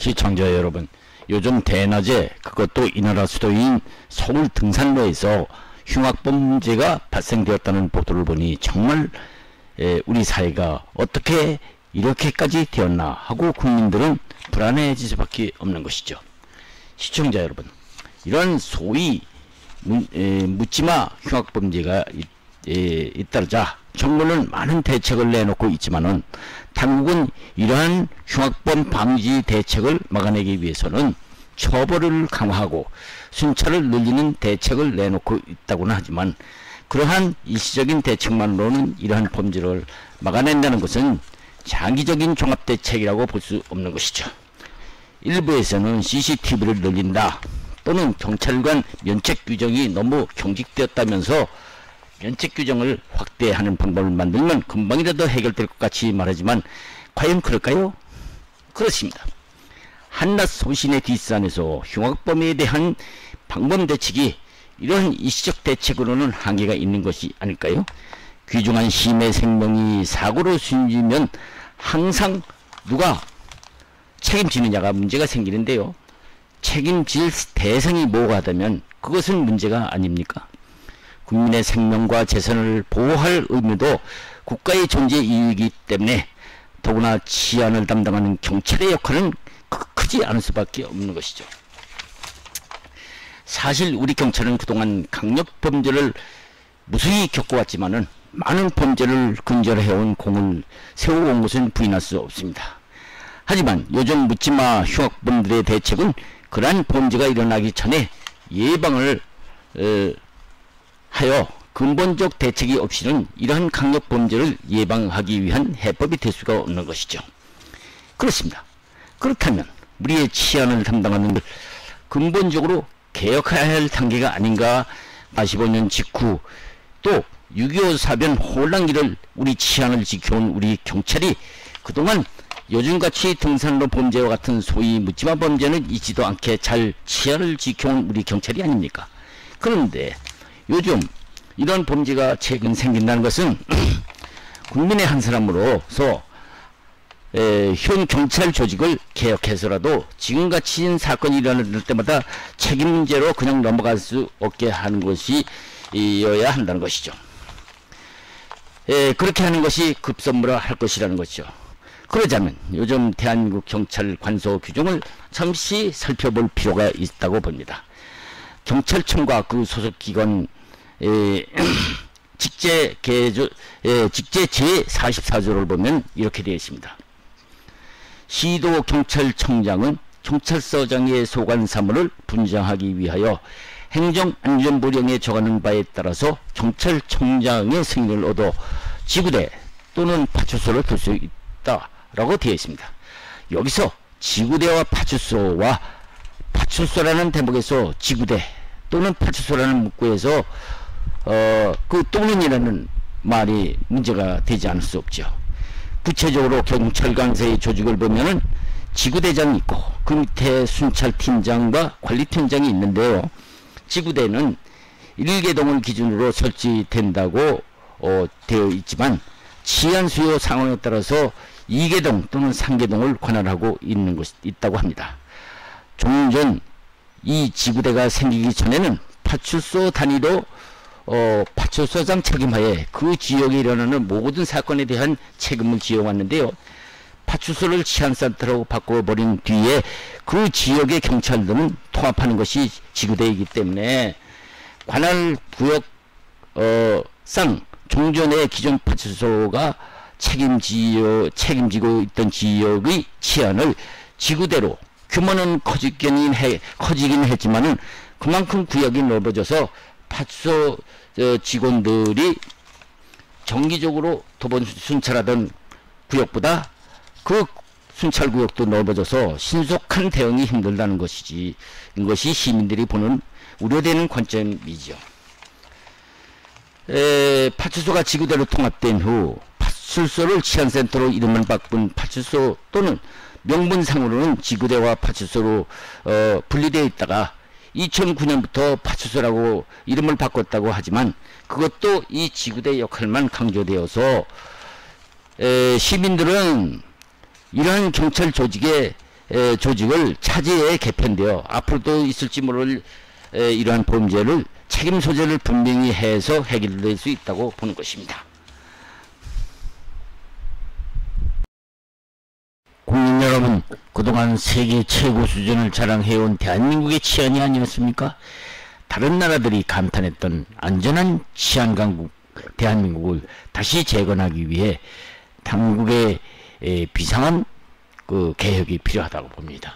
시청자 여러분, 요즘 대낮에 그것도 이 나라 수도인 서울 등산로에서 흉악범죄가 발생되었다는 보도를 보니 정말 우리 사회가 어떻게 이렇게까지 되었나 하고 국민들은 불안해질 수밖에 없는 것이죠. 시청자 여러분, 이런 소위 묻지마 흉악범죄가 잇따르자 정부는 많은 대책을 내놓고 있지만은 당국은 이러한 흉악범 방지 대책을 막아내기 위해서는 처벌을 강화하고 순찰을 늘리는 대책을 내놓고 있다고는 하지만 그러한 일시적인 대책만으로는 이러한 범죄를 막아낸다는 것은 장기적인 종합대책이라고 볼 수 없는 것이죠. 일부에서는 CCTV를 늘린다 또는 경찰관 면책 규정이 너무 경직되었다면서 면책 규정을 확대하는 방법을 만들면 금방이라도 해결될 것 같이 말하지만 과연 그럴까요? 그렇습니다. 한낱 소신의 뒷산에서 흉악범에 대한 방법 대책이 이런 일시적 대책으로는 한계가 있는 것이 아닐까요? 귀중한 시민의 생명이 사고로 숨지면 항상 누가 책임지느냐가 문제가 생기는데요. 책임질 대상이 모호하다면 그것은 문제가 아닙니까? 국민의 생명과 재산을 보호할 의무도 국가의 존재 이유이기 때문에 더구나 치안을 담당하는 경찰의 역할은 크지 않을 수밖에 없는 것이죠. 사실 우리 경찰은 그동안 강력범죄를 무수히 겪어왔지만은 많은 범죄를 근절해온 공을 세워온 것은 부인할 수 없습니다. 하지만 요즘 묻지마 흉악범들의 대책은 그러한 범죄가 일어나기 전에 예방을 하여 근본적 대책이 없이는 이러한 강력범죄를 예방하기 위한 해법이 될 수가 없는 것이죠. 그렇습니다. 그렇다면 우리의 치안을 담당하는 근본적으로 개혁해야 할 단계가 아닌가. 45년 직후 또 6.25 사변 혼란기를 우리 치안을 지켜온 우리 경찰이 그동안 요즘같이 등산로 범죄와 같은 소위 묻지마 범죄는 있지도 않게 잘 치안을 지켜온 우리 경찰이 아닙니까? 그런데 요즘 이런 범죄가 최근 생긴다는 것은 국민의 한 사람으로서 현 경찰 조직을 개혁해서라도 지금같이 사건이 일어날 때마다 책임 문제로 그냥 넘어갈 수 없게 하는 것이어야 한다는 것이죠. 그렇게 하는 것이 급선무할 것이라는 것이죠. 그러자면 요즘 대한민국 경찰 관소 규정을 잠시 살펴볼 필요가 있다고 봅니다. 경찰청과 그 소속기관 직제 제44조를 보면 이렇게 되어 있습니다. 시도경찰청장은 경찰서장의 소관사무를 분장하기 위하여 행정안전부령에 정하는 바에 따라서 경찰청장의 승인을 얻어 지구대 또는 파출소를 둘 수 있다라고 되어 있습니다. 여기서 지구대와 파출소라는 대목에서 지구대 또는 파출소라는 문구에서 그 또는이라는 말이 문제가 되지 않을 수 없죠. 구체적으로 경찰관서의 조직을 보면은 지구대장이 있고 그 밑에 순찰팀장과 관리팀장이 있는데요. 지구대는 1계동을 기준으로 설치된다고 되어 있지만 치안 수요 상황에 따라서 2계동 또는 3계동을 관할하고 있다고 합니다. 종전 이 지구대가 생기기 전에는 파출소 단위로 파출소장 책임하에 그 지역에 일어나는 모든 사건에 대한 책임을 지어왔는데요. 파출소를 치안센터로 바꿔버린 뒤에 그 지역의 경찰들은 통합하는 것이 지구대이기 때문에 관할 구역상 종전의 기존 파출소가 책임지고 있던 지역의 치안을 지구대로 규모는 커지긴 했지만은 그만큼 구역이 넓어져서 파출소 직원들이 정기적으로 도본 순찰하던 구역보다 그 순찰구역도 넓어져서 신속한 대응이 힘들다는 것이지, 이것이 시민들이 보는 우려되는 관점이죠. 파출소가 지구대로 통합된 후 파출소를 치안센터로 이름을 바꾼 파출소 또는 명분상으로는 지구대와 파출소로 분리되어 있다가 2009년부터 파출소라고 이름을 바꿨다고 하지만 그것도 이 지구대 역할만 강조되어서 시민들은 이러한 경찰 조직에 조직을 차지해 개편되어 앞으로도 있을지 모를 이러한 범죄를 책임 소재를 분명히 해서 해결될 수 있다고 보는 것입니다. 국민 여러분, 그동안 세계 최고 수준을 자랑해온 대한민국의 치안이 아니었습니까? 다른 나라들이 감탄했던 안전한 치안 강국 대한민국을 다시 재건하기 위해 당국의 비상한 그 개혁이 필요하다고 봅니다.